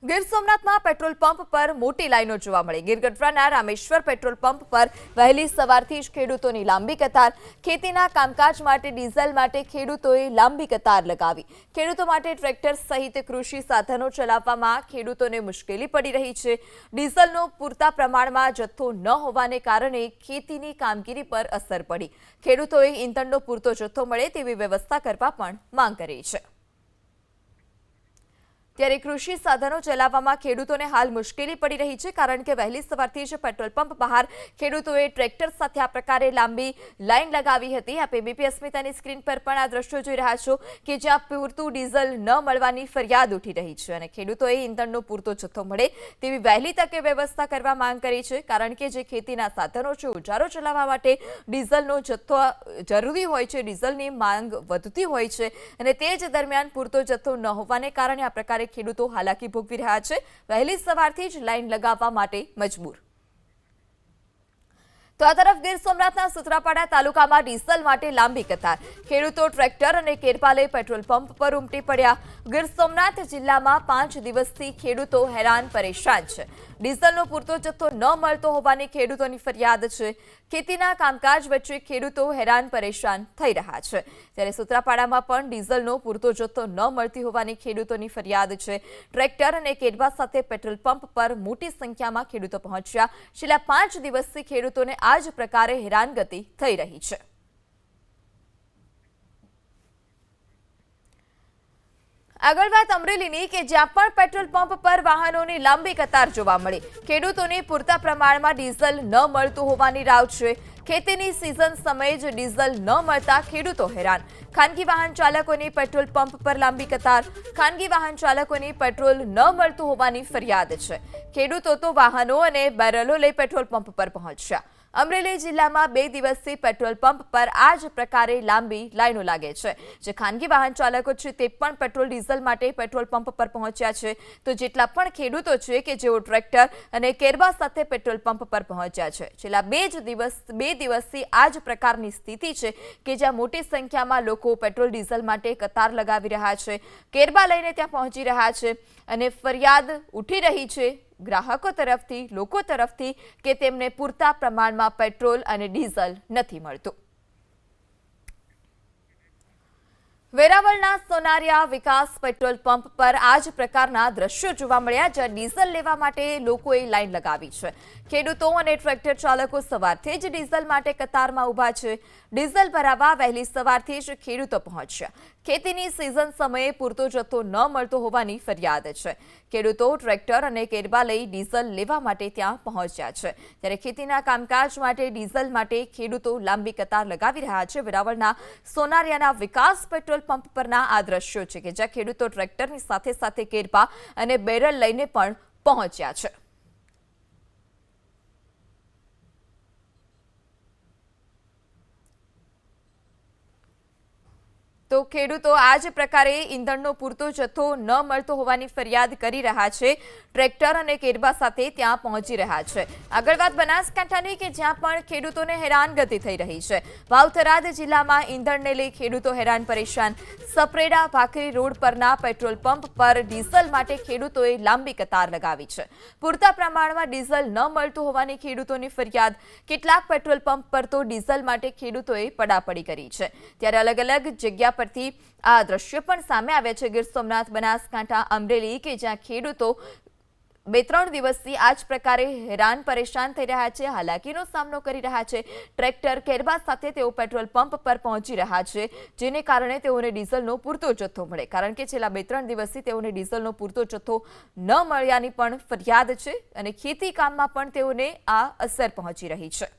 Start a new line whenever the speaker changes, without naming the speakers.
ગીર સોમનાથમાં petrol pump પર મોટી લાઈનો જોવા મળી। ગીર ગઢડાના રામેશ્વર પેટ્રોલ પંપ પર વહેલી સવારથી જ ખેડૂતોની લાંબી કતાર। ખેતીના કામકાજ માટે ડીઝલ માટે ખેડૂતોએ લાંબી કતાર લગાવી। ખેડૂતો માટે ટ્રેક્ટર સહિત કૃષિ સાધનો ચલાવવામાં ખેડૂતોને મુશ્કેલી પડી રહી છે। ડીઝલનો પૂરતા પ્રમાણમાં જથ્થો ન હોવાને કારણે ખેતીની કામગીરી પર અસર પડી। ખેડૂતોએ ઈંધણનો પૂરતો જથ્થો મળે તેવી વ્યવસ્થા કરવા પણ માંગ કરી છે। ત્યારે કૃષિ સાધનો ચલાવવામાં ખેડૂતોને હાલ મુશ્કેલી પડી રહી છે, કારણ કે વહેલી સવારથી જ પેટ્રોલ પંપ બહાર ખેડૂતોએ ટ્રેક્ટર સાથે આ પ્રકારે લાંબી લાઈન લગાવી હતી। આપ એબીપી અસ્મિતાની સ્ક્રીન પર પણ આ દ્રશ્યો જોઈ રહ્યા છો કે જ્યાં પૂરતું ડીઝલ ન મળવાની ફરિયાદ ઉઠી રહી છે અને ખેડૂતોએ ઈંધણનો પૂરતો જથ્થો મળે તેવી વહેલી તકે વ્યવસ્થા કરવા માંગ કરી છે, કારણ કે જે ખેતીના સાધનો છે ઉજારો ચલાવવા માટે ડીઝલનો જથ્થો જરૂરી હોય છે, ડીઝલની માંગ વધતી હોય છે અને તે જ દરમિયાન પૂરતો જથ્થો ન હોવાને કારણે આ પ્રકારે ખેડૂતો હાલાકી ભોગવી રહ્યા છે। વહેલી સવારથી જ લાઈન લગાવવા માટે મજબૂર। તો આ તરફ ગીર સોમનાથના સુત્રાપાડા તાલુકામાં ડીઝલ માટે લાંબી કતાર। ખેડૂતો ટ્રેક્ટર અને કેરપા લઈ પેટ્રોલ પંપ પર ઉમટી પડ્યા। ગીર સોમનાથ જિલ્લામાં 5 દિવસથી ખેડૂતો હેરાન પરેશાન છે। ડીઝલનો પૂરતો જથ્થો ન મળતો હોવાની ખેડૂતોની ફરિયાદ છે। ખેતીના કામકાજ વચ્ચે ખેડૂતો હેરાન પરેશાન થઈ રહ્યા છે। ત્યારે સુત્રાપાડામાં પણ ડીઝલનો પૂરતો જથ્થો ન મળતી હોવાની ખેડૂતોની ફરિયાદ છે। ટ્રેક્ટર અને કેરબા સાથે પેટ્રોલ પંપ પર મોટી સંખ્યામાં ખેડૂતો પહોંચ્યા। છેલ્લા 5 દિવસથી ખેડૂતોને આ જ પ્રકારે હેરાનગતિ થઈ રહી છે। આગળ વાત અમરેલીની કે જ્યાં પણ પેટ્રોલ પંપ પર વાહનોની લાંબી કતાર જોવા મળી। ખેડૂતોને પૂરતા પ્રમાણમાં ડીઝલ ન મળતું હોવાની રાવ છે। ખેતીની સિઝન સમયે જ ડીઝલ ન મળતા ખેડૂતો હેરાન। ખાનગી વાહન ચાલકોની પેટ્રોલ પંપ પર લાંબી કતાર। ખાનગી વાહન ચાલકોની પેટ્રોલ ન મળતું હોવાની ફરિયાદ છે। ખેડૂતો તો વાહનો અને બેરલો લઈ પેટ્રોલ પંપ પર પહોંચ્યા। અમરેલી જિલ્લામાં 2 દિવસથી પેટ્રોલ પંપ પર આ જ પ્રકારે લાંબી લાઈનો લાગે છે। જે ખાનગી વાહન ચાલકો છે તે પણ પેટ્રોલ ડીઝલ માટે પેટ્રોલ પંપ પર પહોંચ્યા છે। તો જેટલા પણ ખેડૂતો છે કે જેઓ ટ્રેક્ટર અને કેરબા સાથે પેટ્રોલ પંપ પર પહોંચ્યા છે, છેલ્લા 2 દિવસથી આ જ પ્રકારની સ્થિતિ છે કે જ્યાં મોટી સંખ્યામાં લોકો પેટ્રોલ ડીઝલ માટે કતાર લગાવી રહ્યા છે, કેરબા લઈને ત્યાં પહોંચી રહ્યા છે અને ફરિયાદ ઉઠી રહી છે ગ્રાહકો તરફથી, લોકો તરફથી કે તેમને પૂરતા પ્રમાણમાં પેટ્રોલ અને ડીઝલ નથી મળતું। વેરાવળના સોનારિયા વિકાસ પેટ્રોલ પંપ પર આ જ પ્રકારના દ્રશ્યો જોવા મળ્યા, જ્યાં ડીઝલ લેવા માટે લોકોએ લાઈન લગાવી છે। ખેડૂતો અને ટ્રેક્ટર ચાલકો સવારથી જ ડીઝલ માટે કતારમાં ઊભા છે। ડીઝલ ભરાવવા વહેલી સવારથી જ ખેડૂતો પહોંચ્યા। ખેતીની સિઝન સમયે પૂરતો જથ્થો ન મળતો હોવાની ફરિયાદ છે। ખેડૂતો ટ્રેક્ટર અને કેરબા લઈ ડીઝલ લેવા માટે ત્યાં પહોંચ્યા છે। ત્યારે ખેતીના કામકાજ માટે ડીઝલ માટે ખેડૂતો લાંબી કતાર લગાવી રહ્યા છે। વેરાવળના સોનારિયાના વિકાસ પેટ્રોલ પંપ પરના આ દ્રશ્યો છે કે જ્યાં ખેડૂતો ટ્રેક્ટરની સાથે સાથે કેરબા અને બેરલ લઈને પણ પહોંચ્યા છે। તો ખેડૂતો આ જ પ્રકારે ઈંધણનો પૂરતો જથ્થો ન મળતો હોવાની ફરિયાદ કરી રહ્યા છે। ટ્રેક્ટર અને કેરબા સાથે ત્યાં પહોંચી રહ્યા છે। આગળ વાત બનાસકાંઠાની કે જ્યાં પણ ખેડૂતોને હેરાનગતિ થઈ રહી છે। વાવ-થરાદ જિલ્લામાં ઈંધણને લઈ ખેડૂતો હેરાન પરેશાન। સપરેડા ભાખરી રોડ પરના પેટ્રોલ પંપ પર ડીઝલ માટે ખેડૂતોએ લાંબી કતાર લગાવી છે। પૂરતા પ્રમાણમાં ડીઝલ ન મળતું હોવાની ખેડૂતોની ફરિયાદ। કેટલાક પેટ્રોલ પંપ પર તો ડીઝલ માટે ખેડૂતોએ પડાપડી કરી છે। ત્યારે અલગ અલગ જગ્યા પરથી આ દ્રશ્યો પણ સામે આવ્યા છે। ગીર સોમનાથ, બનાસકાંઠા, અમરેલી કે જ્યાં ખેડૂતો 2-3 દિવસથી આ જ પ્રકારે હેરાન પરેશાન થઈ રહ્યા છે, હાલાકીનો સામનો કરી રહ્યા છે। ટ્રેક્ટર કેરબા સાથે તેઓ પેટ્રોલ પંપ પર પહોંચી રહ્યા છે, જેને કારણે તેઓને ડીઝલનો પૂરતો જથ્થો મળે, કારણ કે છેલ્લા 2-3 દિવસથી તેઓને ડીઝલનો પૂરતો જથ્થો ન મળ્યાની પણ ફરિયાદ છે અને ખેતી કામમાં પણ તેઓને આ અસર પહોંચી રહી છે।